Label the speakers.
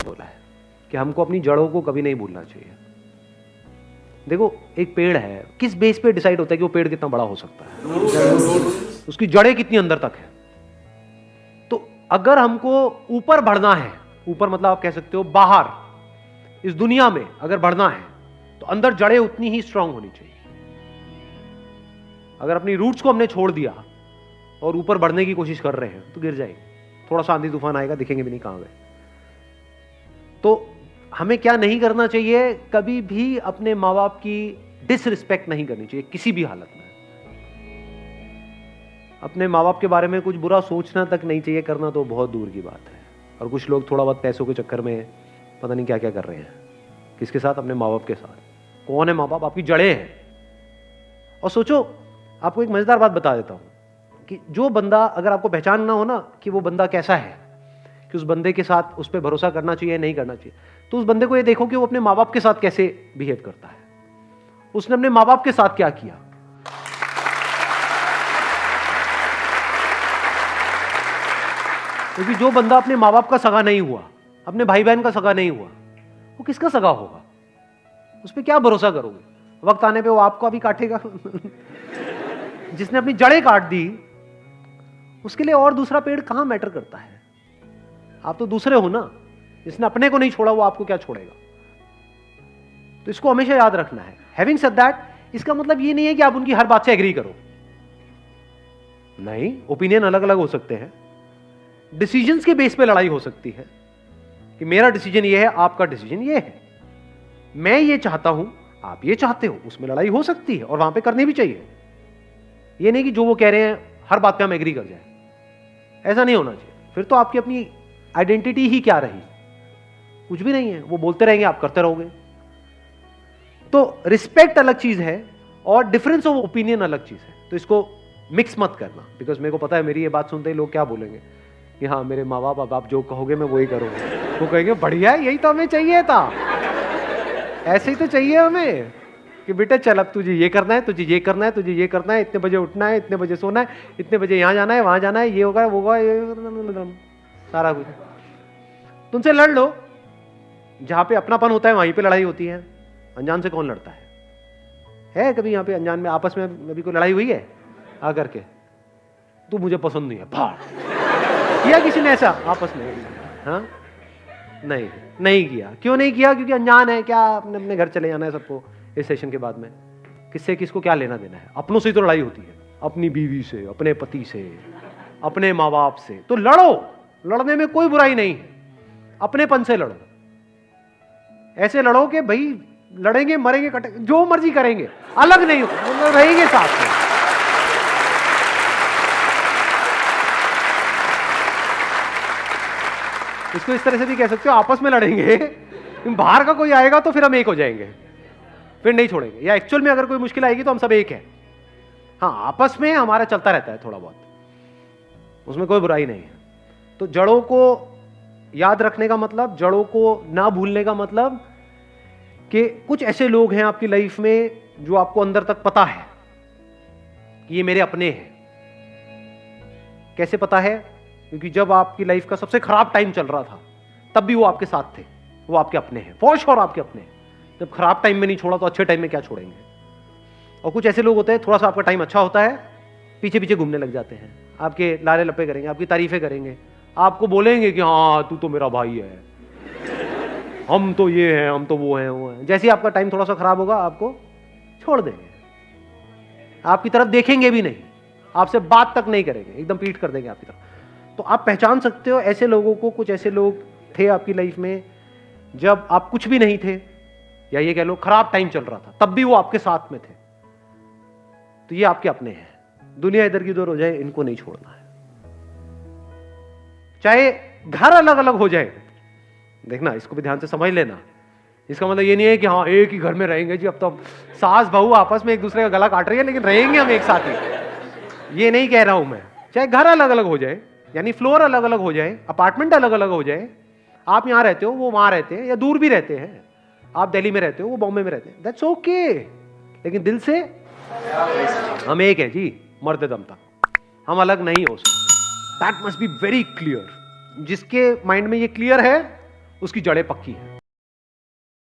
Speaker 1: बोला है कि हमको अपनी जड़ों को कभी नहीं भूलना चाहिए। देखो, एक पेड़ है, किस बेस पे डिसाइड होता है कि वो पेड़ कितना बड़ा हो सकता है? उसकी जड़ें कितनी अंदर तक है। तो अगर हमको ऊपर बढ़ना है, ऊपर मतलब आप कह सकते हो बाहर इस दुनिया में अगर बढ़ना है, तो अंदर जड़ें उतनी ही स्ट्रांग होनी चाहिए। अगर अपनी रूट्स को हमने छोड़ दिया और ऊपर बढ़ने की कोशिश कर रहे हैं तो गिर जाएंगे। थोड़ा सा आंधी तूफान आएगा, दिखेंगे भी नहीं कहां गए। तो हमें क्या नहीं करना चाहिए? कभी भी अपने माँ बाप की डिसरिस्पेक्ट नहीं करनी चाहिए किसी भी हालत में। अपने माँ बाप के बारे में कुछ बुरा सोचना तक नहीं चाहिए, करना तो बहुत दूर की बात है। और कुछ लोग थोड़ा बहुत पैसों के चक्कर में पता नहीं क्या क्या कर रहे हैं। किसके साथ? अपने माँ बाप के साथ। कौन है माँ बाप? आपकी जड़ें हैं। और सोचो, आपको एक मजेदार बात बता देता हूं कि जो बंदा, अगर आपको पहचानना हो ना कि वो बंदा कैसा है, कि उस बंदे के साथ उस पर भरोसा करना चाहिए नहीं करना चाहिए, तो उस बंदे को ये देखो कि वो अपने माँ बाप के साथ कैसे बिहेव करता है। उसने अपने माँ बाप के साथ क्या किया। क्योंकि जो बंदा अपने माँ बाप का सगा नहीं हुआ, अपने भाई बहन का सगा नहीं हुआ, वो किसका सगा होगा? उस पर क्या भरोसा करोगे? वक्त आने पे वो आपको भी काटेगा। जिसने अपनी जड़ें काट दी, उसके लिए और दूसरा पेड़ कहां मैटर करता है? आप तो दूसरे हो ना। जिसने अपने को नहीं छोड़ा वो आपको क्या छोड़ेगा? तो इसको हमेशा याद रखना है। हैविंग सेड दैट, इसका मतलब ये नहीं है कि आप उनकी हर बात से एग्री करो। नहीं, ओपिनियन अलग अलग हो सकते हैं। डिसीजंस के बेस पे लड़ाई हो सकती है कि मेरा डिसीजन ये है, आपका डिसीजन ये है, मैं ये चाहता हूं, आप ये चाहते हो। उसमें लड़ाई हो सकती है और वहां पे करनी भी चाहिए। ये नहीं कि जो वो कह रहे हैं हर बात पे हम एग्री कर जाए। ऐसा नहीं होना चाहिए। फिर तो आपकी अपनी आइडेंटिटी ही क्या रही? कुछ भी नहीं है। वो बोलते रहेंगे, आप करते रहोगे। तो रिस्पेक्ट अलग चीज है और डिफरेंस ऑफ ओपिनियन अलग चीज है। तो इसको मिक्स मत करना। बिकॉज मेरे को पता है मेरी ये बात सुनते ही लोग क्या बोलेंगे कि हाँ, मेरे माँ बाप, अब आप जो कहोगे मैं वही करूंगा। वो कहेंगे बढ़िया है, यही तो हमें चाहिए था। ऐसे ही तो चाहिए हमें कि बेटा चल, अब तुझे ये करना है, तुझे ये करना है, तुझे ये करना है, इतने बजे उठना है, इतने बजे सोना है, इतने बजे यहाँ जाना है, वहां जाना है, ये होगा वो होगा, ये सारा कुछ। तुमसे लड़ लो। जहां पे अपनापन होता है वहीं पे लड़ाई होती है। अनजान से कौन लड़ता है? कभी यहाँ पे अनजान में आपस में अभी कोई लड़ाई हुई है आकर के? तू मुझे पसंद नहीं है, भाड़। किया किसी ने ऐसा आपस में? हाँ, नहीं किया। क्यों नहीं किया? क्योंकि अनजान है। क्या अपने अपने घर चले जाना है सबको इस सेशन के बाद में। किससे किसको क्या लेना देना है? अपनों से ही तो लड़ाई होती है, अपनी बीवी से, अपने पति से, अपने माँ बाप से। तो लड़ो, लड़ने में कोई बुराई नहीं है। अपनेपन से लड़ो। ऐसे लड़ो कि भाई लड़ेंगे, मरेंगे, कटेंगे, जो मर्जी करेंगे, अलग नहीं हो, रहेंगे साथ में। इसको इस तरह से भी कह सकते हो, आपस में लड़ेंगे, बाहर का कोई आएगा तो फिर हम एक हो जाएंगे, फिर नहीं छोड़ेंगे। या एक्चुअल में अगर कोई मुश्किल आएगी तो हम सब एक हैं। हाँ, आपस में हमारा चलता रहता है थोड़ा बहुत, उसमें कोई बुराई नहीं है। तो जड़ों को याद रखने का मतलब, जड़ों को ना भूलने का मतलब कि कुछ ऐसे लोग हैं आपकी लाइफ में जो आपको अंदर तक पता है कि ये मेरे अपने हैं। कैसे पता है? क्योंकि जब आपकी लाइफ का सबसे खराब टाइम चल रहा था तब भी वो आपके साथ थे। वो आपके अपने हैं, फॉर श्योर आपके अपने हैं। जब खराब टाइम में नहीं छोड़ा तो अच्छे टाइम में क्या छोड़ेंगे? और कुछ ऐसे लोग होते हैं, थोड़ा सा आपका टाइम अच्छा होता है, पीछे पीछे घूमने लग जाते हैं, आपके लारे लपे करेंगे, आपकी तारीफें करेंगे, आपको बोलेंगे कि हाँ तू तो मेरा भाई है, हम तो ये हैं, हम तो वो हैं। जैसे ही आपका टाइम थोड़ा सा खराब होगा आपको छोड़ देंगे, आपकी तरफ देखेंगे भी नहीं, आपसे बात तक नहीं करेंगे, एकदम पीठ कर देंगे आपकी तरफ। तो आप पहचान सकते हो ऐसे लोगों को। कुछ ऐसे लोग थे आपकी लाइफ में जब आप कुछ भी नहीं थे, या ये कह लो खराब टाइम चल रहा था, तब भी वो आपके साथ में थे। तो ये आपके अपने हैं। दुनिया इधर की उधर हो जाए, इनको नहीं छोड़ना है। चाहे घर अलग अलग हो जाए, देखना, इसको भी ध्यान से समझ लेना। इसका मतलब ये नहीं है कि हाँ एक ही घर में रहेंगे जी, अब तो सास बहू आपस में एक दूसरे का गला काट रही है लेकिन रहेंगे हम एक साथ ही, ये नहीं कह रहा हूं मैं। चाहे घर अलग अलग हो जाए, यानी फ्लोर अलग अलग हो जाए, अपार्टमेंट अलग अलग हो जाए, आप यहां रहते हो, वो वहां रहते हैं, या दूर भी रहते हैं, आप दिल्ली में रहते हो, वो बॉम्बे में रहते हैं, दैट्स ओके। लेकिन दिल से हम एक है जी, मरते दम तक हम अलग नहीं हो सकते। That must be very clear. जिसके माइंड में ये क्लियर है उसकी जड़ें पक्की हैं।